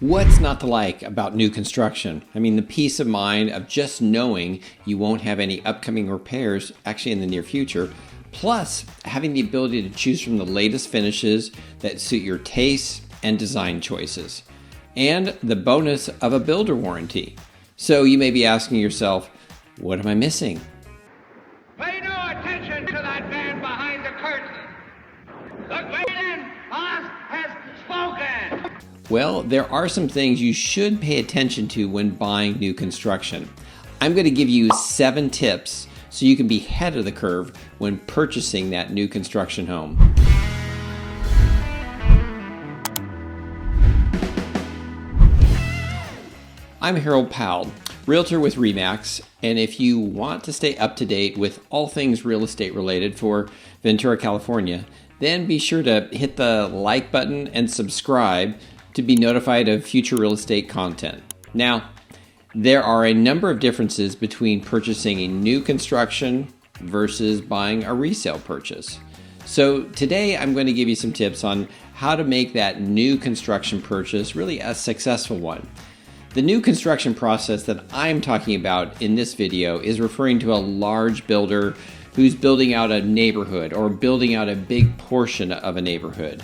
What's not to like about new construction? I mean, the peace of mind of just knowing you won't have any upcoming repairs actually in the near future, plus having the ability to choose from the latest finishes that suit your tastes and design choices, and the bonus of a builder warranty. So you may be asking yourself, what am I missing? Pay no attention to that man behind the curtain. The great and Oz has spoken. Well, there are some things you should pay attention to when buying new construction. I'm going to give you 7 tips so you can be ahead of the curve when purchasing that new construction home. I'm Harold Powell, Realtor with RE/MAX, and if you want to stay up to date with all things real estate related for Ventura, California, then be sure to hit the like button and subscribe to be notified of future real estate content. Now, there are a number of differences between purchasing a new construction versus buying a resale purchase. So today I'm going to give you some tips on how to make that new construction purchase really a successful one. The new construction process that I'm talking about in this video is referring to a large builder who's building out a neighborhood or building out a big portion of a neighborhood.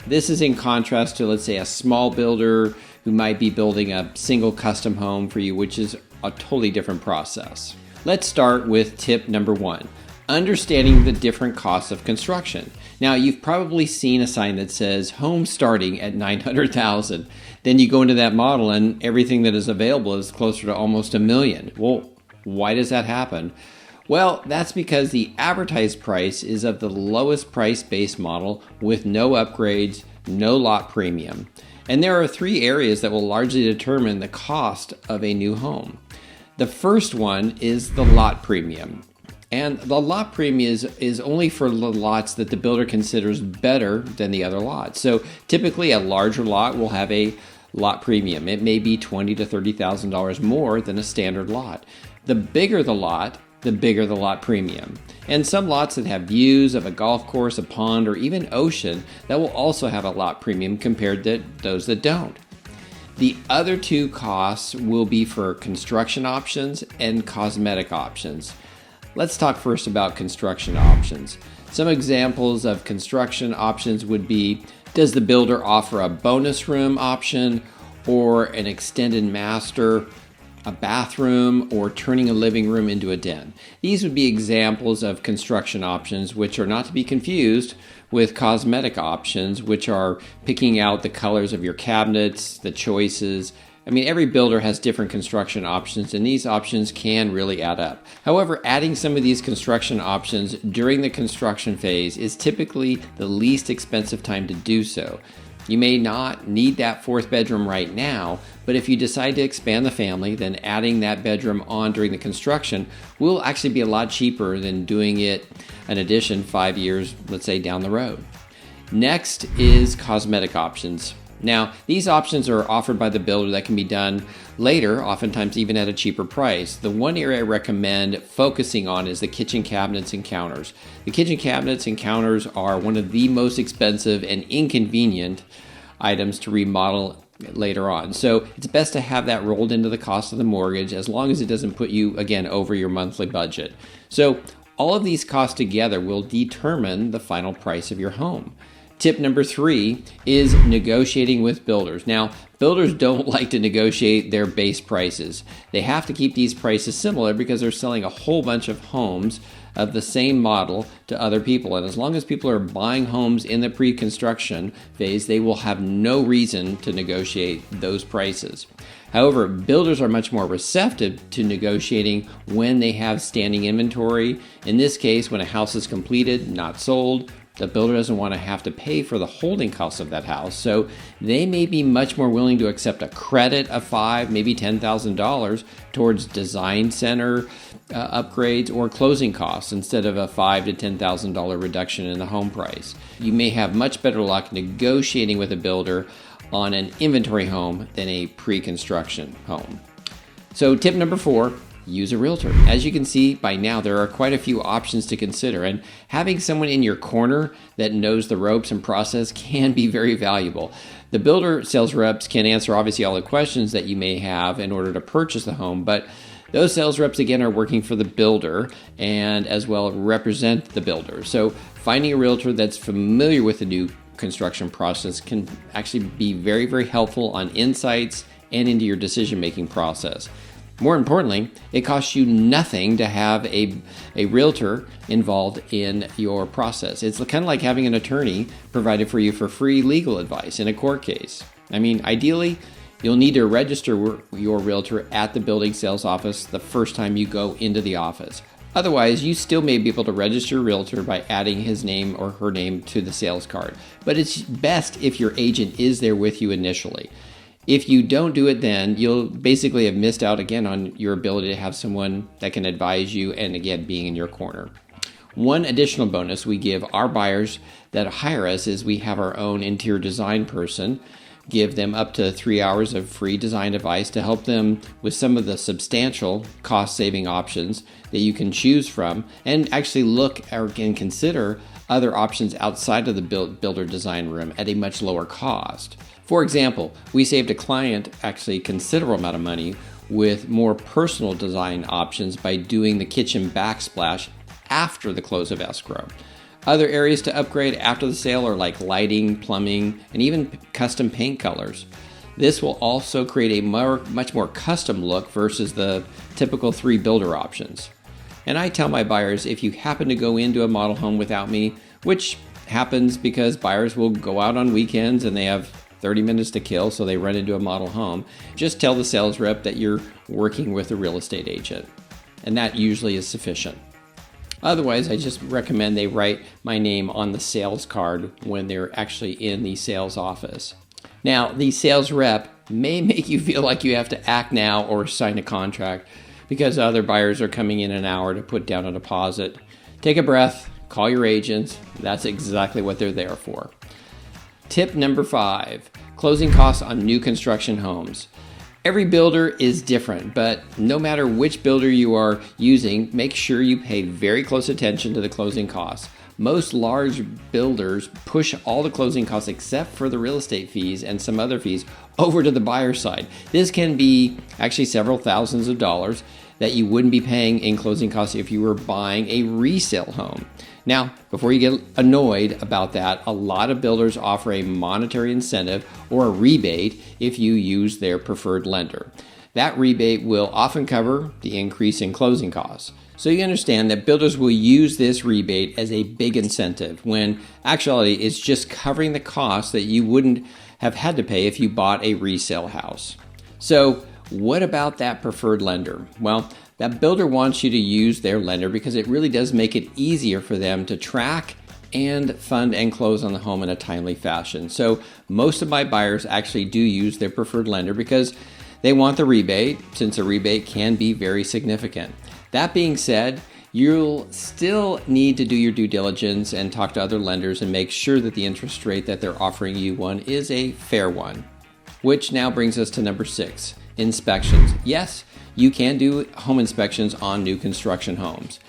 This is in contrast to, let's say, a small builder who might be building a single custom home for you, which is a totally different process. Let's start with tip number 1, understanding the different costs of construction. Now, you've probably seen a sign that says home starting at $900,000. Then you go into that model and everything that is available is closer to almost $1 million. Well, why does that happen? Well, that's because the advertised price is of the lowest price base model with no upgrades, no lot premium. And there are 3 areas that will largely determine the cost of a new home. The first one is the lot premium. And the lot premium is only for the lots that the builder considers better than the other lots. So typically a larger lot will have a lot premium. It may be $20,000 to $30,000 more than a standard lot. The bigger the lot premium. And some lots that have views of a golf course, a pond, or even ocean that will also have a lot premium compared to those that don't. The other 2 costs will be for construction options and cosmetic options. Let's talk first about construction options. Some examples of construction options would be, does the builder offer a bonus room option or an extended master, a bathroom, or turning a living room into a den? These would be examples of construction options, which are not to be confused with cosmetic options, which are picking out the colors of your cabinets, the choices. I mean, every builder has different construction options, and these options can really add up. However, adding some of these construction options during the construction phase is typically the least expensive time to do so. You may not need that 4th bedroom right now, but if you decide to expand the family, then adding that bedroom on during the construction will actually be a lot cheaper than doing it an addition 5 years, let's say, down the road. Next is cosmetic options. Now, these options are offered by the builder that can be done later, oftentimes even at a cheaper price. The one area I recommend focusing on is the kitchen cabinets and counters. The kitchen cabinets and counters are one of the most expensive and inconvenient items to remodel later on. So it's best to have that rolled into the cost of the mortgage as long as it doesn't put you, again, over your monthly budget. So all of these costs together will determine the final price of your home. Tip number 3 is negotiating with builders. Now, builders don't like to negotiate their base prices. They have to keep these prices similar because they're selling a whole bunch of homes of the same model to other people. And as long as people are buying homes in the pre-construction phase, they will have no reason to negotiate those prices. However, builders are much more receptive to negotiating when they have standing inventory. In this case, when a house is completed, not sold, the builder doesn't want to have to pay for the holding costs of that house, so they may be much more willing to accept a credit of $5,000, maybe $10,000 towards design center upgrades or closing costs instead of a $5,000 to $10,000 reduction in the home price. You may have much better luck negotiating with a builder on an inventory home than a pre-construction home. So tip number 4, use a realtor. As you can see by now, there are quite a few options to consider, and having someone in your corner that knows the ropes and process can be very valuable. The builder sales reps can answer obviously all the questions that you may have in order to purchase the home, but those sales reps again are working for the builder and as well represent the builder. So finding a realtor that's familiar with the new construction process can actually be very, very helpful on insights and into your decision-making process. More importantly, it costs you nothing to have a realtor involved in your process. It's kind of like having an attorney provided for you for free legal advice in a court case. I mean, ideally, you'll need to register your realtor at the building sales office the first time you go into the office. Otherwise, you still may be able to register a realtor by adding his name or her name to the sales card. But it's best if your agent is there with you initially. If you don't do it then, you'll basically have missed out again on your ability to have someone that can advise you and again, being in your corner. One additional bonus we give our buyers that hire us is we have our own interior design person, give them up to 3 hours of free design advice to help them with some of the substantial cost-saving options that you can choose from and actually look or can consider other options outside of the builder design room at a much lower cost. For example, we saved a client actually a considerable amount of money with more personal design options by doing the kitchen backsplash after the close of escrow. Other areas to upgrade after the sale are like lighting, plumbing, and even custom paint colors. This will also create a much more custom look versus the typical 3 builder options. And I tell my buyers, if you happen to go into a model home without me, which happens because buyers will go out on weekends and they have 30 minutes to kill, so they run into a model home, just tell the sales rep that you're working with a real estate agent. And that usually is sufficient. Otherwise, I just recommend they write my name on the sales card when they're actually in the sales office. Now, the sales rep may make you feel like you have to act now or sign a contract because other buyers are coming in an hour to put down a deposit. Take a breath, call your agents. That's exactly what they're there for. Tip number 5, closing costs on new construction homes. Every builder is different, but no matter which builder you are using, make sure you pay very close attention to the closing costs. Most large builders push all the closing costs except for the real estate fees and some other fees over to the buyer side. This can be actually several thousands of dollars that you wouldn't be paying in closing costs if you were buying a resale home. Now, before you get annoyed about that, a lot of builders offer a monetary incentive or a rebate if you use their preferred lender. That rebate will often cover the increase in closing costs. So you understand that builders will use this rebate as a big incentive when actually it's just covering the costs that you wouldn't have had to pay if you bought a resale house. So what about that preferred lender? Well, that builder wants you to use their lender because it really does make it easier for them to track and fund and close on the home in a timely fashion. So most of my buyers actually do use their preferred lender because they want the rebate, since a rebate can be very significant. That being said, you'll still need to do your due diligence and talk to other lenders and make sure that the interest rate that they're offering you one is a fair one. Which now brings us to number 6, inspections. Yes, you can do home inspections on new construction homes.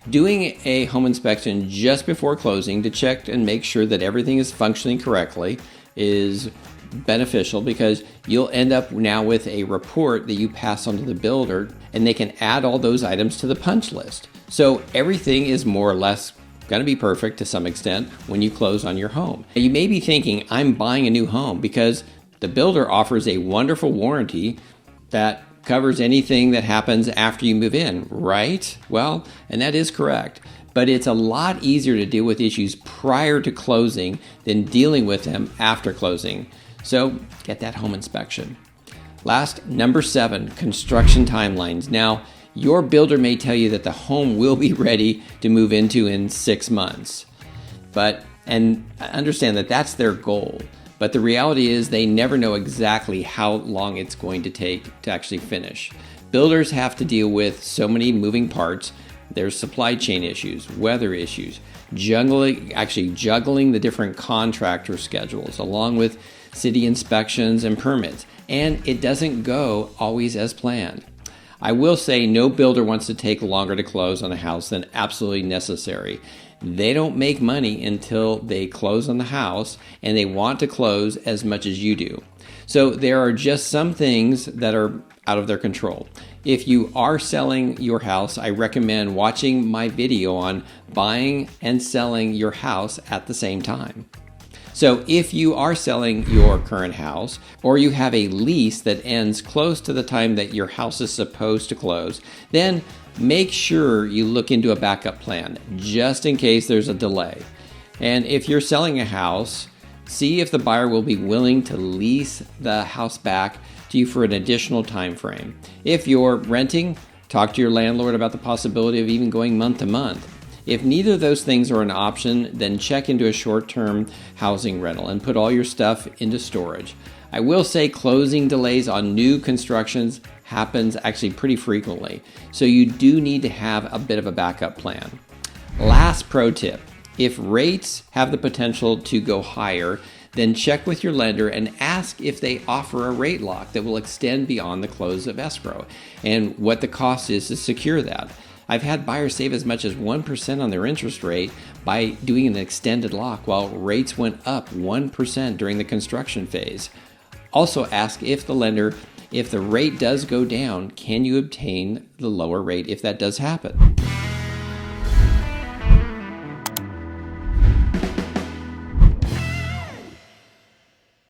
Doing a home inspection just before closing to check and make sure that everything is functioning correctly is beneficial because you'll end up now with a report that you pass on to the builder and they can add all those items to the punch list. So everything is more or less going to be perfect to some extent when you close on your home. Now, you may be thinking, I'm buying a new home because the builder offers a wonderful warranty that covers anything that happens after you move in, right? Well, and that is correct. But it's a lot easier to deal with issues prior to closing than dealing with them after closing. So get that home inspection. Last, number 7, construction timelines. Now, your builder may tell you that the home will be ready to move into in 6 months. And understand that that's their goal. But the reality is they never know exactly how long it's going to take to actually finish. Builders have to deal with so many moving parts. There's supply chain issues, weather issues, juggling the different contractor schedules along with city inspections and permits. And it doesn't go always as planned. I will say no builder wants to take longer to close on a house than absolutely necessary. They don't make money until they close on the house, and they want to close as much as you do. So there are just some things that are out of their control. If you are selling your house, I recommend watching my video on buying and selling your house at the same time. So if you are selling your current house, or you have a lease that ends close to the time that your house is supposed to close, then make sure you look into a backup plan just in case there's a delay. And if you're selling a house, see if the buyer will be willing to lease the house back to you for an additional time frame. If you're renting, talk to your landlord about the possibility of even going month to month. If neither of those things are an option, then check into a short-term housing rental and put all your stuff into storage. I will say closing delays on new constructions happens actually pretty frequently, so you do need to have a bit of a backup plan. Last pro tip, if rates have the potential to go higher, then check with your lender and ask if they offer a rate lock that will extend beyond the close of escrow and what the cost is to secure that. I've had buyers save as much as 1% on their interest rate by doing an extended lock while rates went up 1% during the construction phase. Also ask if the rate does go down, can you obtain the lower rate if that does happen?